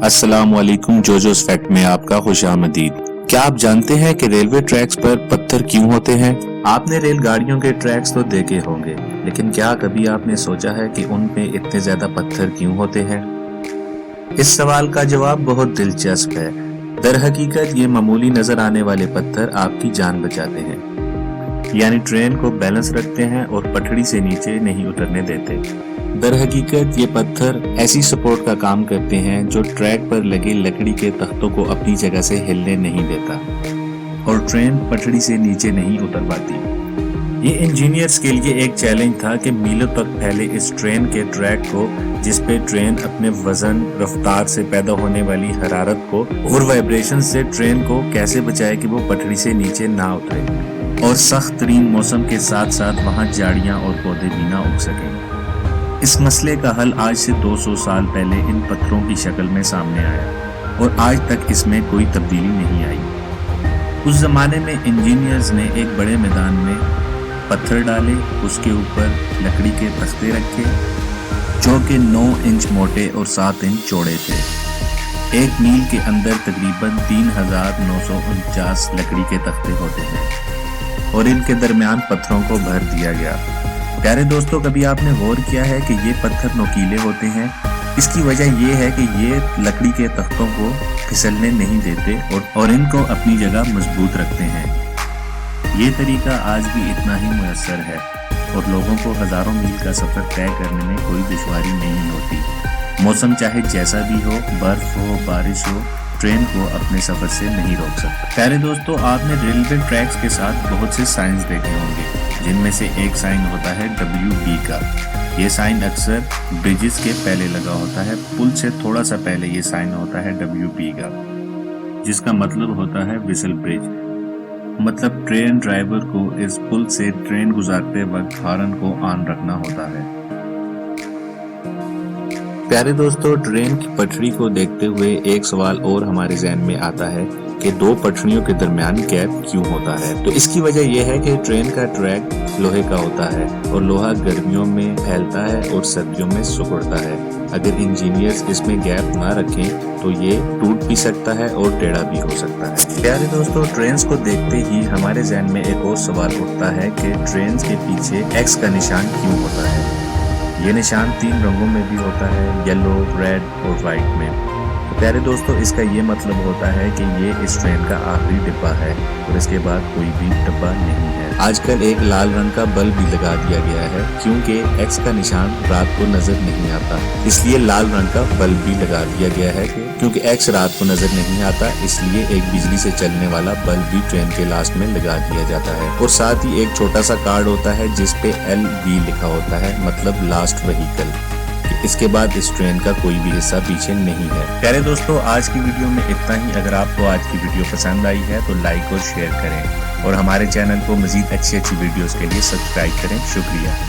अस्सलाम वालेकुम। Jojo's fact में आपका खुशामदीद। क्या आप जानते हैं कि रेलवे ट्रैक्स पर पत्थर क्यों होते हैं? आपने रेलगाड़ियों के ट्रैक्स तो देखे होंगे, लेकिन क्या कभी आपने सोचा है कि उन पे इतने ज्यादा पत्थर क्यों होते हैं? इस सवाल का जवाब बहुत दिलचस्प है। दरहकीकत ये मामूली नजर आने वाले पत्थर आपकी जान बचाते हैं, यानी ट्रेन को बैलेंस रखते हैं और पटड़ी से नीचे नहीं उतरने देते। दरहकीकत ये पत्थर ऐसी सपोर्ट का काम करते हैं जो ट्रैक पर लगे लकड़ी के तख्तों को अपनी जगह से हिलने नहीं देता और ट्रेन पटड़ी से नीचे नहीं उतर पाती। ये इंजीनियर्स के लिए एक चैलेंज था कि मीलों तक फैले इस ट्रेन के ट्रैक को, जिस पे ट्रेन अपने वजन, रफ्तार से पैदा होने वाली हरारत को और वाइब्रेशन से ट्रेन को कैसे बचाए कि वो पटड़ी से नीचे ना उतरे और सख्त तरीन मौसम के साथ साथ वहाँ झाड़ियाँ और पौधे भी ना उग सकें। इस मसले का हल आज से 200 साल पहले इन पत्थरों की शक्ल में सामने आया और आज तक इसमें कोई तब्दीली नहीं आई। उस जमाने में इंजीनियर्स ने एक बड़े मैदान में पत्थर डाले, उसके ऊपर लकड़ी के तख्ते रखे जो कि 9 इंच मोटे और 7 इंच चौड़े थे। एक मील के अंदर तकरीबन 3949 लकड़ी के तख्ते होते हैं और इनके दरमियान पत्थरों को भर दिया गया। प्यारे दोस्तों, कभी आपने गौर किया है कि ये पत्थर नोकीले होते हैं? इसकी वजह ये है कि ये लकड़ी के तख्तों को फिसलने नहीं देते और इनको अपनी जगह मजबूत रखते हैं। ये तरीका आज भी इतना ही मुयस्सर है और लोगों को हजारों मील का सफर तय करने में कोई दुश्वारी नहीं होती। मौसम चाहे जैसा भी हो, बर्फ हो, बारिश हो, ट्रेन को अपने सफर से नहीं रोक सकता। प्यारे दोस्तों, आपने रेलवे ट्रैक्स के साथ बहुत से साइंस देखे होंगे, जिनमें से एक साइन होता है WB का। ये साइन अक्सर ब्रिजेस के पहले लगा होता है। पुल से थोड़ा सा पहले ये साइन होता है WB का, जिसका मतलब होता है विसल ब्रिज। मतलब ट्रेन ड्राइवर को इस पुल से ट्रेन गुजारते वक्त हॉर्न को ऑन रखना होता है। प्यारे दोस्तों, ट्रेन की पटरी को देखते हुए एक सवाल और हमारे ज़हन में आता है कि 2 पटरियों के दरमियान गैप क्यों होता है? तो इसकी वजह यह है कि ट्रेन का ट्रैक लोहे का होता है और लोहा गर्मियों में फैलता है और सर्दियों में सिकुड़ता है। अगर इंजीनियर्स इसमें गैप ना रखें तो ये टूट भी सकता है और टेढ़ा भी हो सकता है। प्यारे दोस्तों, ट्रेन को देखते ही हमारे ज़हन में एक और सवाल उठता है कि ट्रेन के पीछे X का निशान क्यों होता है? ये निशान 3 रंगों में भी होता है, येलो, रेड और व्हाइट में। प्यारे दोस्तों, इसका ये मतलब होता है कि ये इस ट्रेन का आखिरी डिब्बा है और इसके बाद कोई भी डिब्बा नहीं है। आजकल एक लाल रंग का बल्ब भी लगा दिया गया है क्योंकि X का निशान रात को नजर नहीं आता, इसलिए लाल रंग का बल्ब भी लगा दिया गया है क्योंकि X रात को नजर नहीं आता, इसलिए एक बिजली से चलने वाला बल्ब भी ट्रेन के लास्ट में लगा दिया जाता है। और साथ ही एक छोटा सा कार्ड होता है जिस पे LV लिखा होता है, मतलब लास्ट व्हीकल। इसके बाद इस ट्रेन का कोई भी हिस्सा पीछे नहीं है। प्यारे दोस्तों, आज की वीडियो में इतना ही। अगर आपको आज की वीडियो पसंद आई है तो लाइक और शेयर करें और हमारे चैनल को मजीद अच्छी वीडियोस के लिए सब्सक्राइब करें। शुक्रिया।